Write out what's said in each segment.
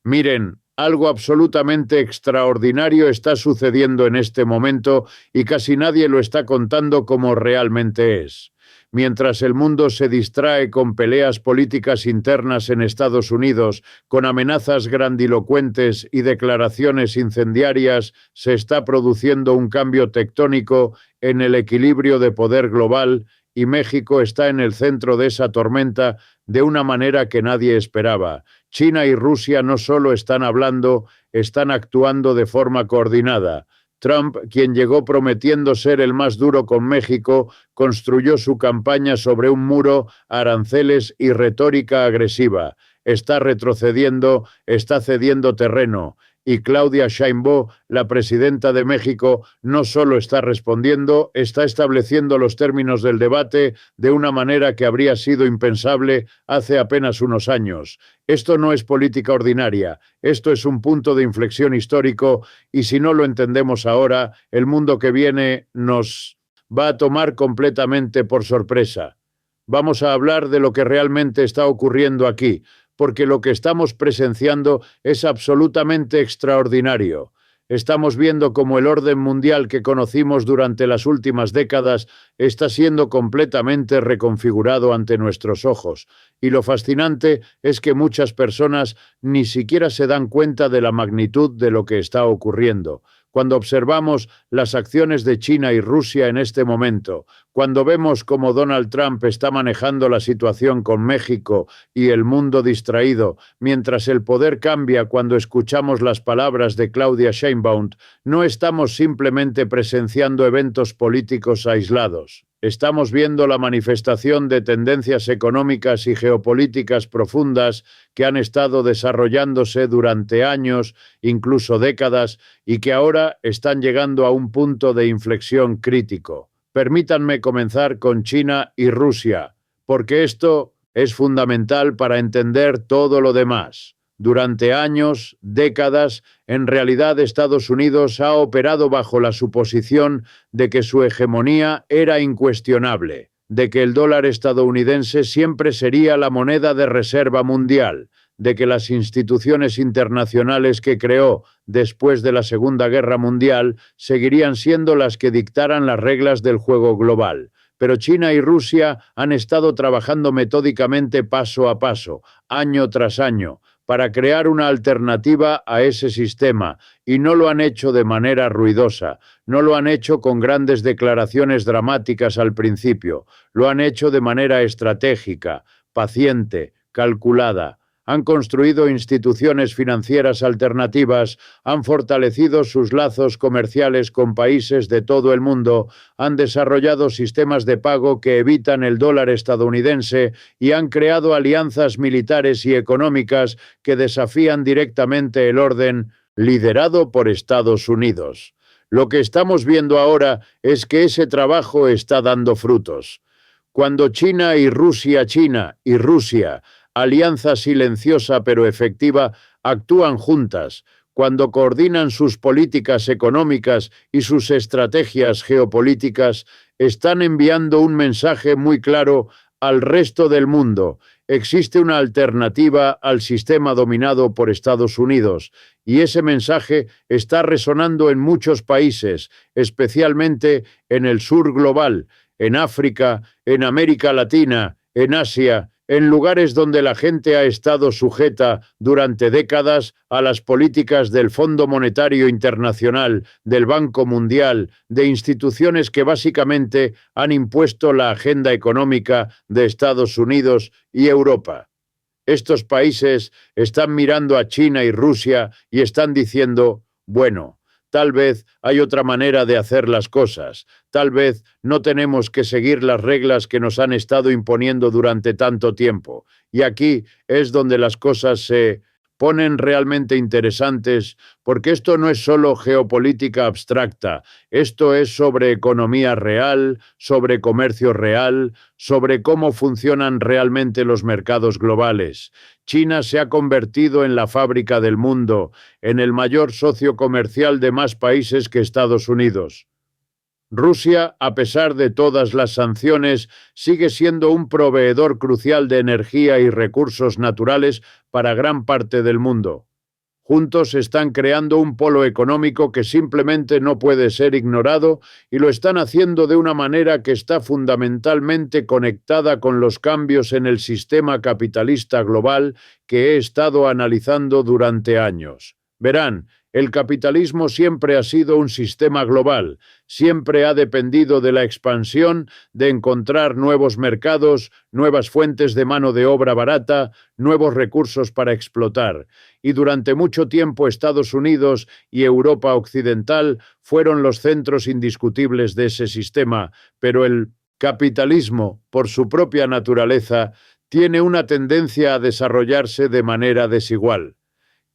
Miren, algo absolutamente extraordinario está sucediendo en este momento y casi nadie lo está contando como realmente es. Mientras el mundo se distrae con peleas políticas internas en Estados Unidos, con amenazas grandilocuentes y declaraciones incendiarias, se está produciendo un cambio tectónico en el equilibrio de poder global y México está en el centro de esa tormenta de una manera que nadie esperaba. China y Rusia no solo están hablando, están actuando de forma coordinada. Trump, quien llegó prometiendo ser el más duro con México, construyó su campaña sobre un muro, aranceles y retórica agresiva. Está retrocediendo, está cediendo terreno. Y Claudia Sheinbaum, la presidenta de México, no solo está respondiendo, está estableciendo los términos del debate de una manera que habría sido impensable hace apenas unos años. Esto no es política ordinaria, esto es un punto de inflexión histórico y si no lo entendemos ahora, el mundo que viene nos va a tomar completamente por sorpresa. Vamos a hablar de lo que realmente está ocurriendo aquí, porque lo que estamos presenciando es absolutamente extraordinario. Estamos viendo cómo el orden mundial que conocimos durante las últimas décadas está siendo completamente reconfigurado ante nuestros ojos. Y lo fascinante es que muchas personas ni siquiera se dan cuenta de la magnitud de lo que está ocurriendo. Cuando observamos las acciones de China y Rusia en este momento, cuando vemos cómo Donald Trump está manejando la situación con México y el mundo distraído, mientras el poder cambia cuando escuchamos las palabras de Claudia Sheinbaum, no estamos simplemente presenciando eventos políticos aislados. Estamos viendo la manifestación de tendencias económicas y geopolíticas profundas que han estado desarrollándose durante años, incluso décadas, y que ahora están llegando a un punto de inflexión crítico. Permítanme comenzar con China y Rusia, porque esto es fundamental para entender todo lo demás. Durante años, décadas, en realidad Estados Unidos ha operado bajo la suposición de que su hegemonía era incuestionable, de que el dólar estadounidense siempre sería la moneda de reserva mundial, de que las instituciones internacionales que creó después de la Segunda Guerra Mundial seguirían siendo las que dictaran las reglas del juego global. Pero China y Rusia han estado trabajando metódicamente paso a paso, año tras año, para crear una alternativa a ese sistema, y no lo han hecho de manera ruidosa, no lo han hecho con grandes declaraciones dramáticas al principio, lo han hecho de manera estratégica, paciente, calculada. Han construido instituciones financieras alternativas, han fortalecido sus lazos comerciales con países de todo el mundo, han desarrollado sistemas de pago que evitan el dólar estadounidense y han creado alianzas militares y económicas que desafían directamente el orden liderado por Estados Unidos. Lo que estamos viendo ahora es que ese trabajo está dando frutos. Cuando China y Rusia, alianza silenciosa pero efectiva, actúan juntas, cuando coordinan sus políticas económicas y sus estrategias geopolíticas, están enviando un mensaje muy claro al resto del mundo. Existe una alternativa al sistema dominado por Estados Unidos, y ese mensaje está resonando en muchos países, especialmente en el sur global, en África, en América Latina, en Asia, en lugares donde la gente ha estado sujeta durante décadas a las políticas del Fondo Monetario Internacional, del Banco Mundial, de instituciones que básicamente han impuesto la agenda económica de Estados Unidos y Europa. Estos países están mirando a China y Rusia y están diciendo, bueno, tal vez hay otra manera de hacer las cosas. Tal vez no tenemos que seguir las reglas que nos han estado imponiendo durante tanto tiempo. Y aquí es donde las cosas se ponen realmente interesantes, porque esto no es solo geopolítica abstracta, esto es sobre economía real, sobre comercio real, sobre cómo funcionan realmente los mercados globales. China se ha convertido en la fábrica del mundo, en el mayor socio comercial de más países que Estados Unidos. Rusia, a pesar de todas las sanciones, sigue siendo un proveedor crucial de energía y recursos naturales para gran parte del mundo. Juntos están creando un polo económico que simplemente no puede ser ignorado y lo están haciendo de una manera que está fundamentalmente conectada con los cambios en el sistema capitalista global que he estado analizando durante años. Verán, el capitalismo siempre ha sido un sistema global, siempre ha dependido de la expansión, de encontrar nuevos mercados, nuevas fuentes de mano de obra barata, nuevos recursos para explotar. Y durante mucho tiempo Estados Unidos y Europa Occidental fueron los centros indiscutibles de ese sistema, pero el capitalismo, por su propia naturaleza, tiene una tendencia a desarrollarse de manera desigual.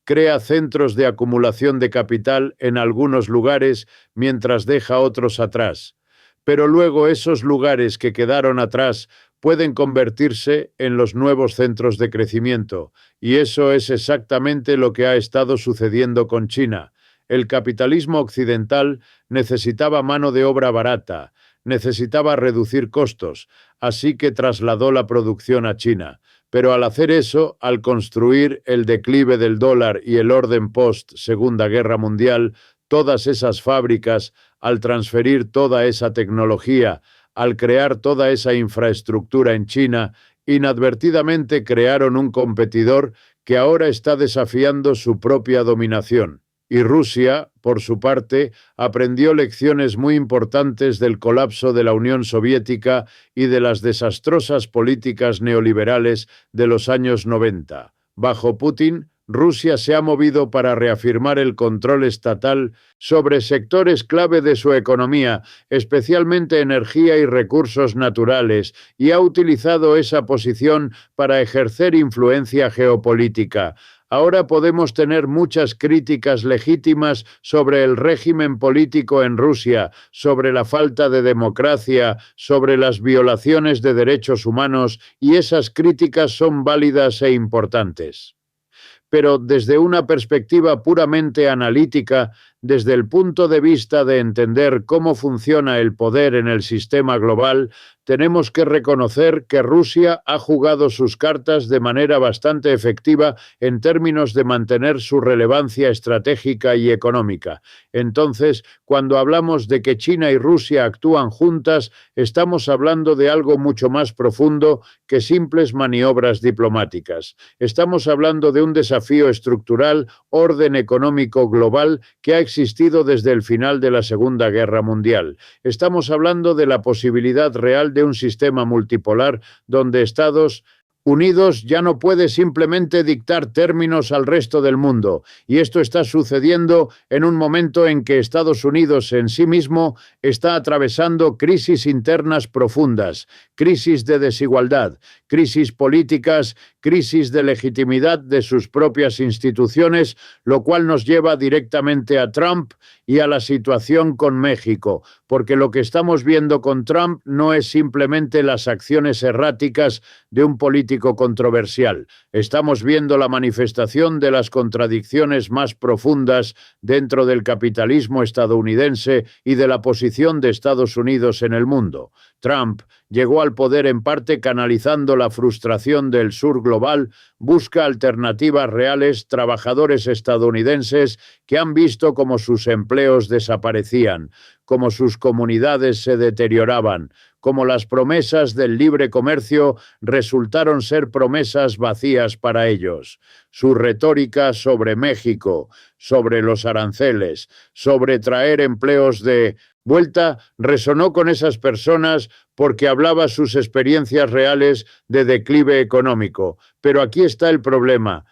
Crea centros de acumulación de capital en algunos lugares mientras deja otros atrás. Pero luego esos lugares que quedaron atrás pueden convertirse en los nuevos centros de crecimiento, y eso es exactamente lo que ha estado sucediendo con China. El capitalismo occidental necesitaba mano de obra barata, necesitaba reducir costos, así que trasladó la producción a China. Pero al hacer eso, al construir el declive del dólar y el orden post-Segunda Guerra Mundial, todas esas fábricas, al transferir toda esa tecnología, al crear toda esa infraestructura en China, inadvertidamente crearon un competidor que ahora está desafiando su propia dominación. Y Rusia, por su parte, aprendió lecciones muy importantes del colapso de la Unión Soviética y de las desastrosas políticas neoliberales de los años 90. Bajo Putin, Rusia se ha movido para reafirmar el control estatal sobre sectores clave de su economía, especialmente energía y recursos naturales, y ha utilizado esa posición para ejercer influencia geopolítica. Ahora podemos tener muchas críticas legítimas sobre el régimen político en Rusia, sobre la falta de democracia, sobre las violaciones de derechos humanos, y esas críticas son válidas e importantes. Pero desde una perspectiva puramente analítica, desde el punto de vista de entender cómo funciona el poder en el sistema global, tenemos que reconocer que Rusia ha jugado sus cartas de manera bastante efectiva en términos de mantener su relevancia estratégica y económica. Entonces, cuando hablamos de que China y Rusia actúan juntas, estamos hablando de algo mucho más profundo que simples maniobras diplomáticas. Estamos hablando de un desafío estructural, orden económico global que ha existido desde el final de la Segunda Guerra Mundial. Estamos hablando de la posibilidad real de un sistema multipolar donde Estados Unidos ya no puede simplemente dictar términos al resto del mundo, y esto está sucediendo en un momento en que Estados Unidos en sí mismo está atravesando crisis internas profundas, crisis de desigualdad, crisis políticas, crisis de legitimidad de sus propias instituciones, lo cual nos lleva directamente a Trump y a la situación con México, porque lo que estamos viendo con Trump no es simplemente las acciones erráticas de un político controversial. Estamos viendo la manifestación de las contradicciones más profundas dentro del capitalismo estadounidense y de la posición de Estados Unidos en el mundo. Trump llegó al poder en parte canalizando la frustración del sur global, busca alternativas reales, trabajadores estadounidenses que han visto cómo sus empleos desaparecían, cómo sus comunidades se deterioraban, cómo las promesas del libre comercio resultaron ser promesas vacías para ellos. Su retórica sobre México, sobre los aranceles, sobre traer empleos de vuelta, resonó con esas personas porque hablaba sus experiencias reales de declive económico. Pero aquí está el problema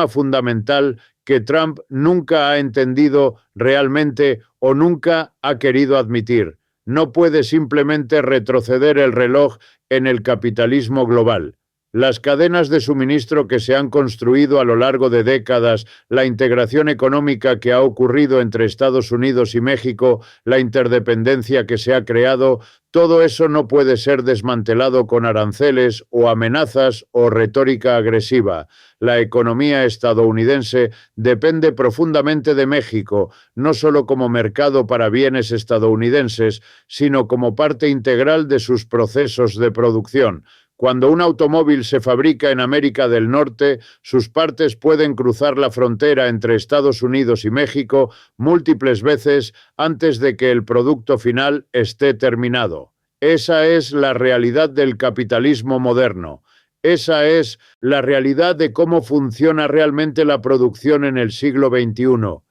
fundamental que Trump nunca ha entendido realmente o nunca ha querido admitir. No puede simplemente retroceder el reloj en el capitalismo global. Las cadenas de suministro que se han construido a lo largo de décadas, la integración económica que ha ocurrido entre Estados Unidos y México, la interdependencia que se ha creado, todo eso no puede ser desmantelado con aranceles o amenazas o retórica agresiva. La economía estadounidense depende profundamente de México, no solo como mercado para bienes estadounidenses, sino como parte integral de sus procesos de producción. Cuando un automóvil se fabrica en América del Norte, sus partes pueden cruzar la frontera entre Estados Unidos y México múltiples veces antes de que el producto final esté terminado. Esa es la realidad del capitalismo moderno. Esa es la realidad de cómo funciona realmente la producción en el siglo XXI.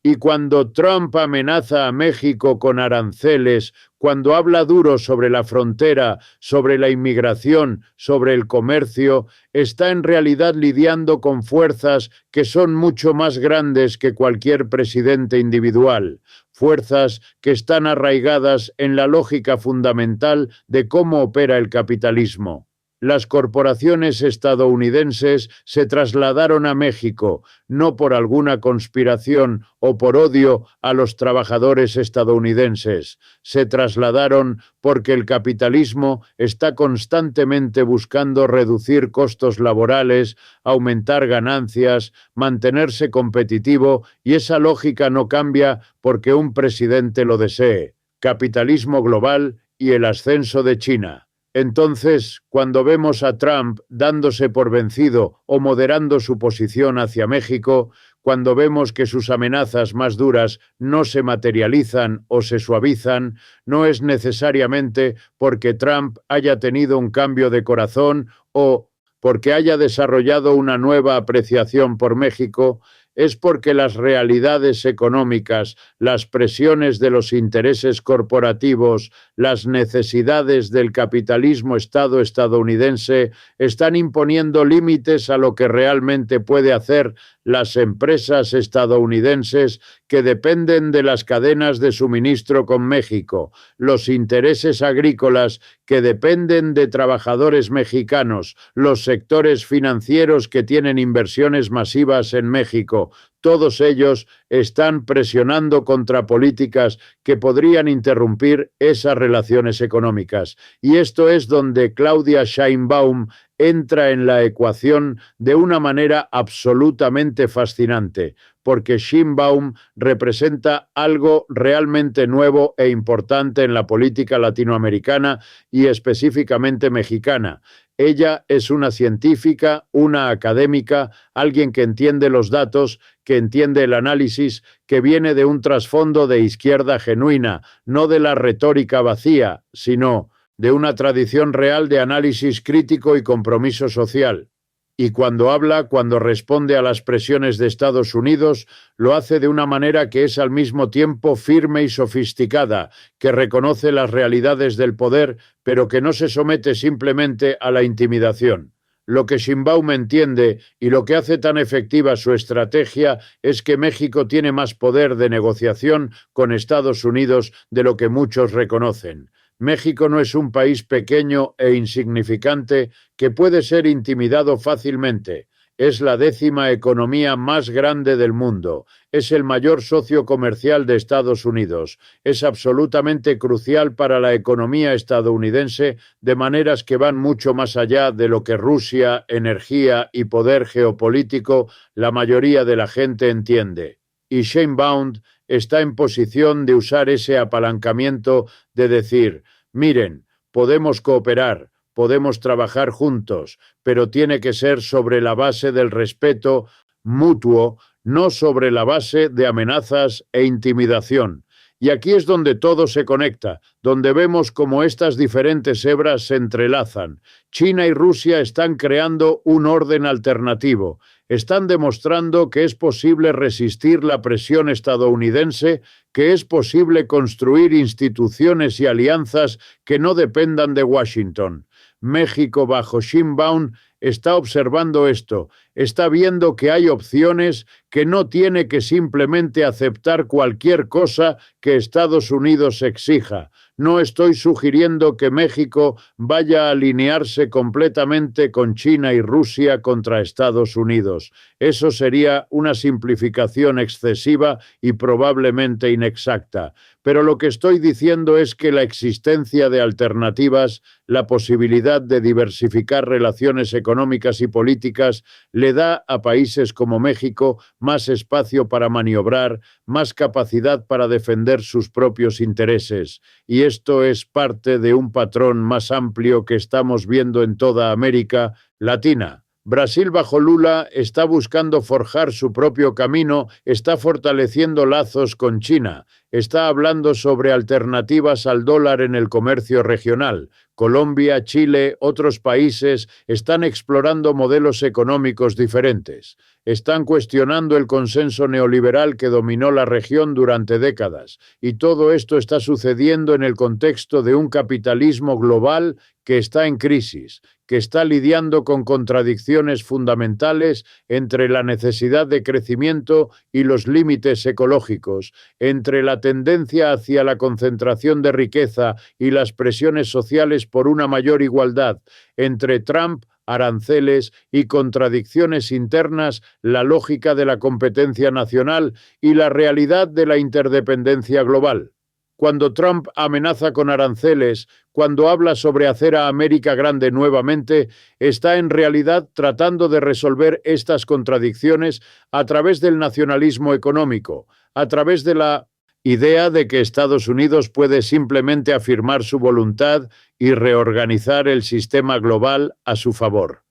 Y cuando Trump amenaza a México con aranceles, cuando habla duro sobre la frontera, sobre la inmigración, sobre el comercio, está en realidad lidiando con fuerzas que son mucho más grandes que cualquier presidente individual, fuerzas que están arraigadas en la lógica fundamental de cómo opera el capitalismo. Las corporaciones estadounidenses se trasladaron a México, no por alguna conspiración o por odio a los trabajadores estadounidenses. Se trasladaron porque el capitalismo está constantemente buscando reducir costos laborales, aumentar ganancias, mantenerse competitivo, y esa lógica no cambia porque un presidente lo desee. Capitalismo global y el ascenso de China. Entonces, cuando vemos a Trump dándose por vencido o moderando su posición hacia México, cuando vemos que sus amenazas más duras no se materializan o se suavizan, no es necesariamente porque Trump haya tenido un cambio de corazón o porque haya desarrollado una nueva apreciación por México, es porque las realidades económicas, las presiones de los intereses corporativos, las necesidades del capitalismo estadounidense están imponiendo límites a lo que realmente puede hacer las empresas estadounidenses que dependen de las cadenas de suministro con México, los intereses agrícolas que dependen de trabajadores mexicanos, los sectores financieros que tienen inversiones masivas en México. Todos ellos están presionando contra políticas que podrían interrumpir esas relaciones económicas. Y esto es donde Claudia Sheinbaum entra en la ecuación de una manera absolutamente fascinante, porque Sheinbaum representa algo realmente nuevo e importante en la política latinoamericana y específicamente mexicana. Ella es una científica, una académica, alguien que entiende los datos, que entiende el análisis, que viene de un trasfondo de izquierda genuina, no de la retórica vacía, sino de una tradición real de análisis crítico y compromiso social. Y cuando habla, cuando responde a las presiones de Estados Unidos, lo hace de una manera que es al mismo tiempo firme y sofisticada, que reconoce las realidades del poder, pero que no se somete simplemente a la intimidación. Lo que Sheinbaum entiende y lo que hace tan efectiva su estrategia es que México tiene más poder de negociación con Estados Unidos de lo que muchos reconocen. México no es un país pequeño e insignificante que puede ser intimidado fácilmente. Es la 10ª economía más grande del mundo. Es el mayor socio comercial de Estados Unidos. Es absolutamente crucial para la economía estadounidense de maneras que van mucho más allá de lo que Rusia, energía y poder geopolítico la mayoría de la gente entiende. Y Sheinbaum está en posición de usar ese apalancamiento de decir, miren, podemos cooperar, podemos trabajar juntos, pero tiene que ser sobre la base del respeto mutuo, no sobre la base de amenazas e intimidación. Y aquí es donde todo se conecta, donde vemos cómo estas diferentes hebras se entrelazan. China y Rusia están creando un orden alternativo. Están demostrando que es posible resistir la presión estadounidense, que es posible construir instituciones y alianzas que no dependan de Washington. México, bajo Sheinbaum, está observando esto, está viendo que hay opciones, que no tiene que simplemente aceptar cualquier cosa que Estados Unidos exija. No estoy sugiriendo que México vaya a alinearse completamente con China y Rusia contra Estados Unidos. Eso sería una simplificación excesiva y probablemente inexacta. Pero lo que estoy diciendo es que la existencia de alternativas, la posibilidad de diversificar relaciones económicas económicas y políticas le da a países como México más espacio para maniobrar, más capacidad para defender sus propios intereses. Y esto es parte de un patrón más amplio que estamos viendo en toda América Latina. Brasil bajo Lula está buscando forjar su propio camino, está fortaleciendo lazos con China, está hablando sobre alternativas al dólar en el comercio regional. Colombia, Chile, otros países están explorando modelos económicos diferentes. Están cuestionando el consenso neoliberal que dominó la región durante décadas. Y todo esto está sucediendo en el contexto de un capitalismo global que está en crisis, que está lidiando con contradicciones fundamentales entre la necesidad de crecimiento y los límites ecológicos, entre la tendencia hacia la concentración de riqueza y las presiones sociales por una mayor igualdad, entre Trump, aranceles y contradicciones internas, la lógica de la competencia nacional y la realidad de la interdependencia global. Cuando Trump amenaza con aranceles, cuando habla sobre hacer a América grande nuevamente, está en realidad tratando de resolver estas contradicciones a través del nacionalismo económico, a través de la idea de que Estados Unidos puede simplemente afirmar su voluntad y reorganizar el sistema global a su favor.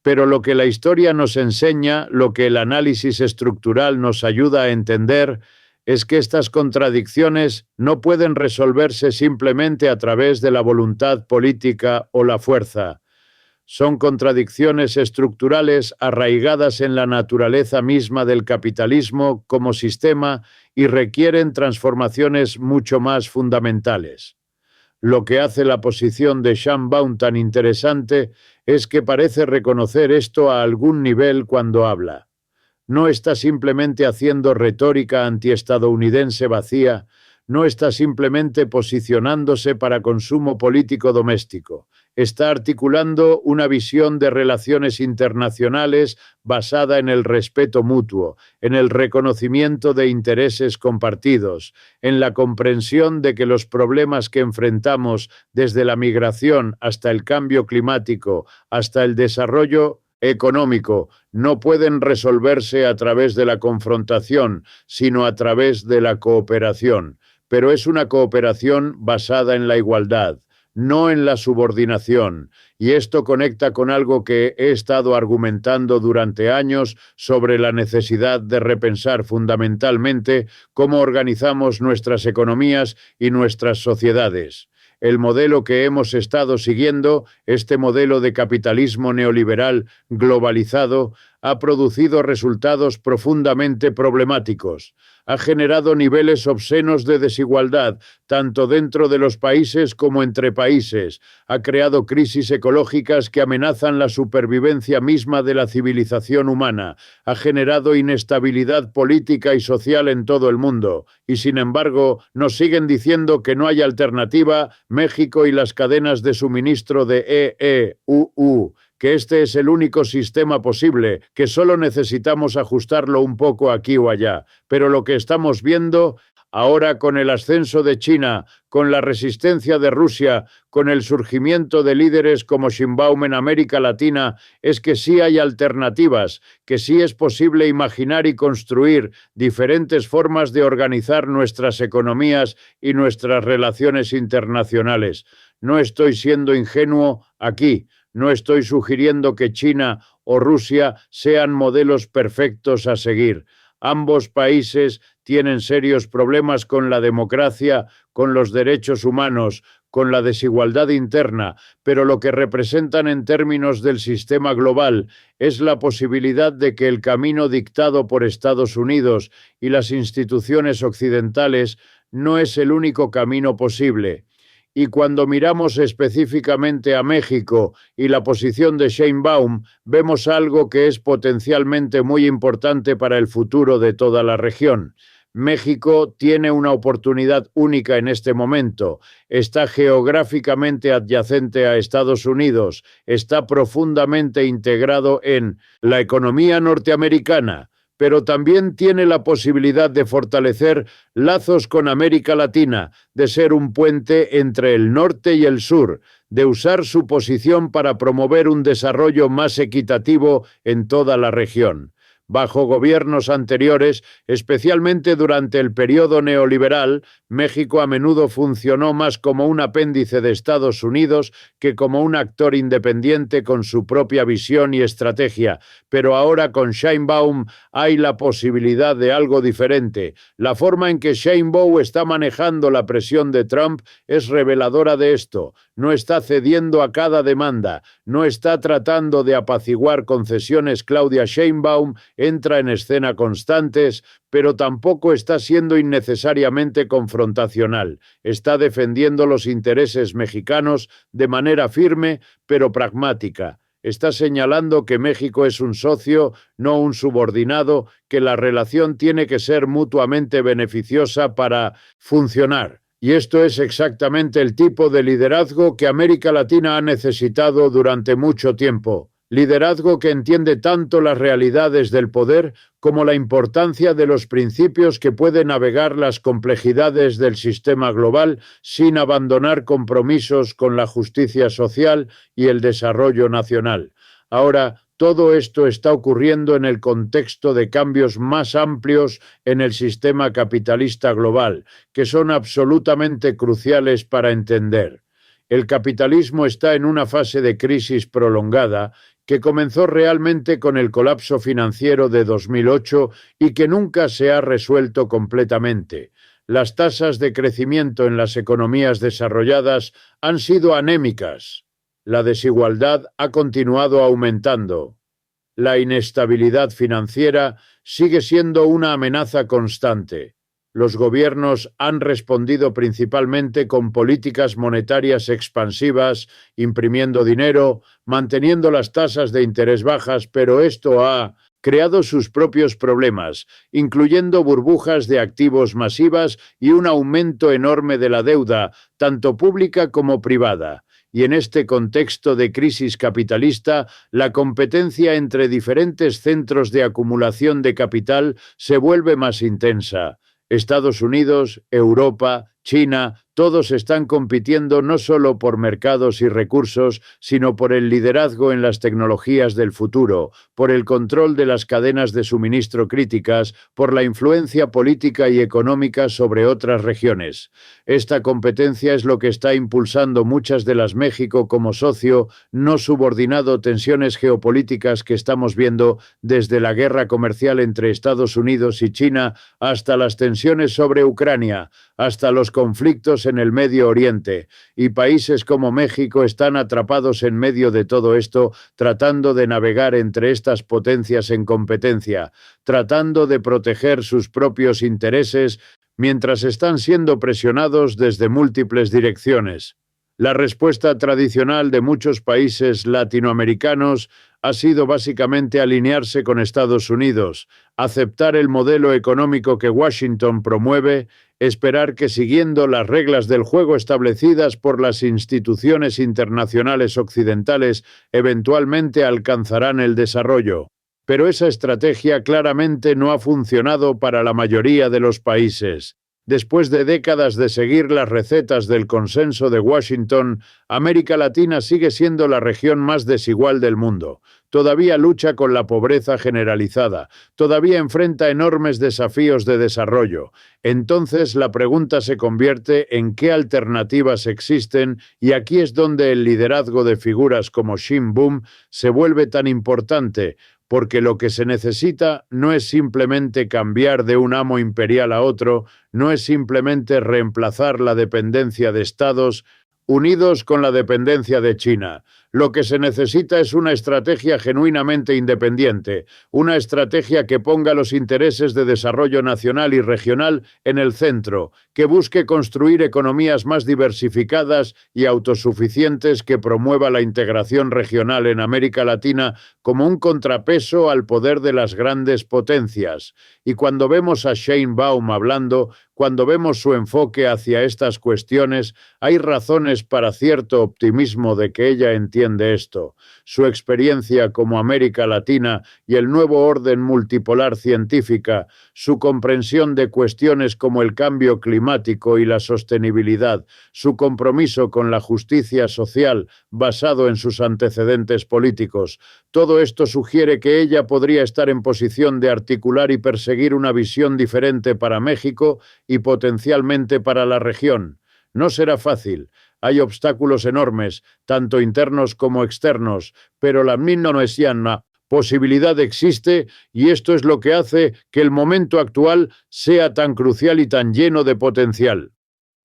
Pero lo que la historia nos enseña, lo que el análisis estructural nos ayuda a entender, es que estas contradicciones no pueden resolverse simplemente a través de la voluntad política o la fuerza. Son contradicciones estructurales arraigadas en la naturaleza misma del capitalismo como sistema y requieren transformaciones mucho más fundamentales. Lo que hace la posición de Sheinbaum tan interesante es que parece reconocer esto a algún nivel cuando habla. No está simplemente haciendo retórica antiestadounidense vacía, no está simplemente posicionándose para consumo político doméstico. Está articulando una visión de relaciones internacionales basada en el respeto mutuo, en el reconocimiento de intereses compartidos, en la comprensión de que los problemas que enfrentamos, desde la migración hasta el cambio climático, hasta el desarrollo económico, no pueden resolverse a través de la confrontación, sino a través de la cooperación. Pero es una cooperación basada en la igualdad, no en la subordinación. Y esto conecta con algo que he estado argumentando durante años sobre la necesidad de repensar fundamentalmente cómo organizamos nuestras economías y nuestras sociedades. El modelo que hemos estado siguiendo, este modelo de capitalismo neoliberal globalizado, ha producido resultados profundamente problemáticos. Ha generado niveles obscenos de desigualdad, tanto dentro de los países como entre países. Ha creado crisis ecológicas que amenazan la supervivencia misma de la civilización humana. Ha generado inestabilidad política y social en todo el mundo. Y sin embargo, nos siguen diciendo que no hay alternativa, México y las cadenas de suministro de EEUU, que este es el único sistema posible, que solo necesitamos ajustarlo un poco aquí o allá. Pero lo que estamos viendo ahora con el ascenso de China, con la resistencia de Rusia, con el surgimiento de líderes como Sheinbaum en América Latina, es que sí hay alternativas, que sí es posible imaginar y construir diferentes formas de organizar nuestras economías y nuestras relaciones internacionales. No estoy siendo ingenuo aquí. No estoy sugiriendo que China o Rusia sean modelos perfectos a seguir. Ambos países tienen serios problemas con la democracia, con los derechos humanos, con la desigualdad interna, pero lo que representan en términos del sistema global es la posibilidad de que el camino dictado por Estados Unidos y las instituciones occidentales no es el único camino posible. Y cuando miramos específicamente a México y la posición de Sheinbaum, vemos algo que es potencialmente muy importante para el futuro de toda la región. México tiene una oportunidad única en este momento. Está geográficamente adyacente a Estados Unidos, está profundamente integrado en la economía norteamericana, pero también tiene la posibilidad de fortalecer lazos con América Latina, de ser un puente entre el norte y el sur, de usar su posición para promover un desarrollo más equitativo en toda la región. Bajo gobiernos anteriores, especialmente durante el periodo neoliberal, México a menudo funcionó más como un apéndice de Estados Unidos que como un actor independiente con su propia visión y estrategia. Pero ahora con Sheinbaum hay la posibilidad de algo diferente. La forma en que Sheinbaum está manejando la presión de Trump es reveladora de esto. No está cediendo a cada demanda, no está tratando de apaciguar concesiones. Claudia Sheinbaum entra en escena constantes, pero tampoco está siendo innecesariamente confrontacional. Está defendiendo los intereses mexicanos de manera firme, pero pragmática. Está señalando que México es un socio, no un subordinado, que la relación tiene que ser mutuamente beneficiosa para funcionar. Y esto es exactamente el tipo de liderazgo que América Latina ha necesitado durante mucho tiempo. Liderazgo que entiende tanto las realidades del poder como la importancia de los principios que pueden navegar las complejidades del sistema global sin abandonar compromisos con la justicia social y el desarrollo nacional. Ahora, todo esto está ocurriendo en el contexto de cambios más amplios en el sistema capitalista global, que son absolutamente cruciales para entender. El capitalismo está en una fase de crisis prolongada que comenzó realmente con el colapso financiero de 2008 y que nunca se ha resuelto completamente. Las tasas de crecimiento en las economías desarrolladas han sido anémicas. La desigualdad ha continuado aumentando. La inestabilidad financiera sigue siendo una amenaza constante. Los gobiernos han respondido principalmente con políticas monetarias expansivas, imprimiendo dinero, manteniendo las tasas de interés bajas, pero esto ha creado sus propios problemas, incluyendo burbujas de activos masivas y un aumento enorme de la deuda, tanto pública como privada. Y en este contexto de crisis capitalista, la competencia entre diferentes centros de acumulación de capital se vuelve más intensa. Estados Unidos, Europa, China, todos están compitiendo no solo por mercados y recursos, sino por el liderazgo en las tecnologías del futuro, por el control de las cadenas de suministro críticas, por la influencia política y económica sobre otras regiones. Esta competencia es lo que está impulsando muchas de las México como socio no subordinado tensiones geopolíticas que estamos viendo desde la guerra comercial entre Estados Unidos y China hasta las tensiones sobre Ucrania, hasta los conflictos en el Medio Oriente, y países como México están atrapados en medio de todo esto, tratando de navegar entre estas potencias en competencia, tratando de proteger sus propios intereses mientras están siendo presionados desde múltiples direcciones. La respuesta tradicional de muchos países latinoamericanos ha sido básicamente alinearse con Estados Unidos, aceptar el modelo económico que Washington promueve, esperar que siguiendo las reglas del juego establecidas por las instituciones internacionales occidentales eventualmente alcanzarán el desarrollo. Pero esa estrategia claramente no ha funcionado para la mayoría de los países. Después de décadas de seguir las recetas del consenso de Washington, América Latina sigue siendo la región más desigual del mundo. Todavía lucha con la pobreza generalizada, todavía enfrenta enormes desafíos de desarrollo. Entonces la pregunta se convierte en qué alternativas existen, y aquí es donde el liderazgo de figuras como Sheinbaum se vuelve tan importante, porque lo que se necesita no es simplemente cambiar de un amo imperial a otro, no es simplemente reemplazar la dependencia de Estados Unidos con la dependencia de China. Lo que se necesita es una estrategia genuinamente independiente, una estrategia que ponga los intereses de desarrollo nacional y regional en el centro, que busque construir economías más diversificadas y autosuficientes, que promueva la integración regional en América Latina como un contrapeso al poder de las grandes potencias. Y cuando vemos a Sheinbaum hablando, cuando vemos su enfoque hacia estas cuestiones, hay razones para cierto optimismo de que ella entienda entiende esto. Su experiencia como América Latina y el nuevo orden multipolar científica, su comprensión de cuestiones como el cambio climático y la sostenibilidad, su compromiso con la justicia social basado en sus antecedentes políticos, todo esto sugiere que ella podría estar en posición de articular y perseguir una visión diferente para México y potencialmente para la región. No será fácil. Hay obstáculos enormes, tanto internos como externos, pero la misma posibilidad existe y esto es lo que hace que el momento actual sea tan crucial y tan lleno de potencial.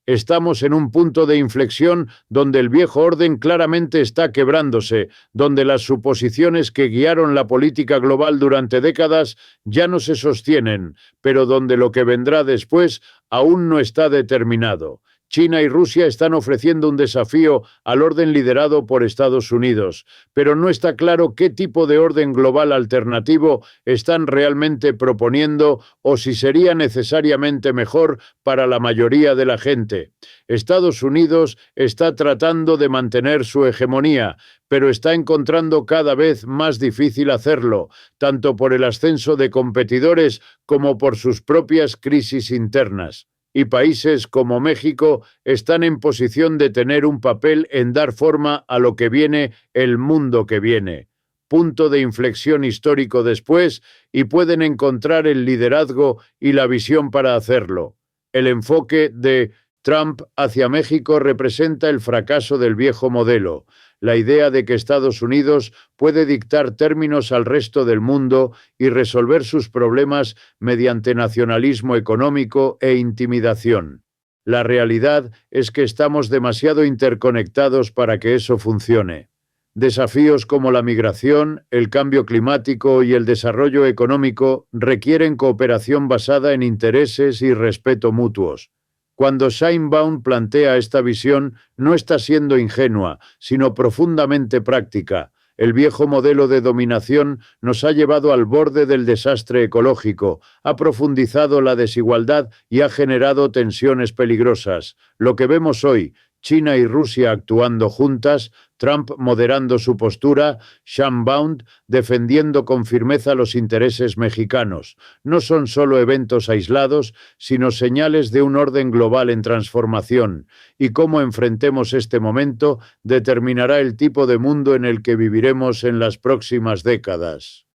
Estamos en un punto de inflexión donde el viejo orden claramente está quebrándose, donde las suposiciones que guiaron la política global durante décadas ya no se sostienen, pero donde lo que vendrá después aún no está determinado. China y Rusia están ofreciendo un desafío al orden liderado por Estados Unidos, pero no está claro qué tipo de orden global alternativo están realmente proponiendo o si sería necesariamente mejor para la mayoría de la gente. Estados Unidos está tratando de mantener su hegemonía, pero está encontrando cada vez más difícil hacerlo, tanto por el ascenso de competidores como por sus propias crisis internas. Y países como México están en posición de tener un papel en dar forma a lo que viene, el mundo que viene. Punto de inflexión histórico después y pueden encontrar el liderazgo y la visión para hacerlo. El enfoque de Trump hacia México representa el fracaso del viejo modelo, la idea de que Estados Unidos puede dictar términos al resto del mundo y resolver sus problemas mediante nacionalismo económico e intimidación. La realidad es que estamos demasiado interconectados para que eso funcione. Desafíos como la migración, el cambio climático y el desarrollo económico requieren cooperación basada en intereses y respeto mutuos. Cuando Sheinbaum plantea esta visión, no está siendo ingenua, sino profundamente práctica. El viejo modelo de dominación nos ha llevado al borde del desastre ecológico, ha profundizado la desigualdad y ha generado tensiones peligrosas. Lo que vemos hoy, China y Rusia actuando juntas, Trump moderando su postura, Sheinbaum defendiendo con firmeza los intereses mexicanos. No son solo eventos aislados, sino señales de un orden global en transformación. Y cómo enfrentemos este momento determinará el tipo de mundo en el que viviremos en las próximas décadas.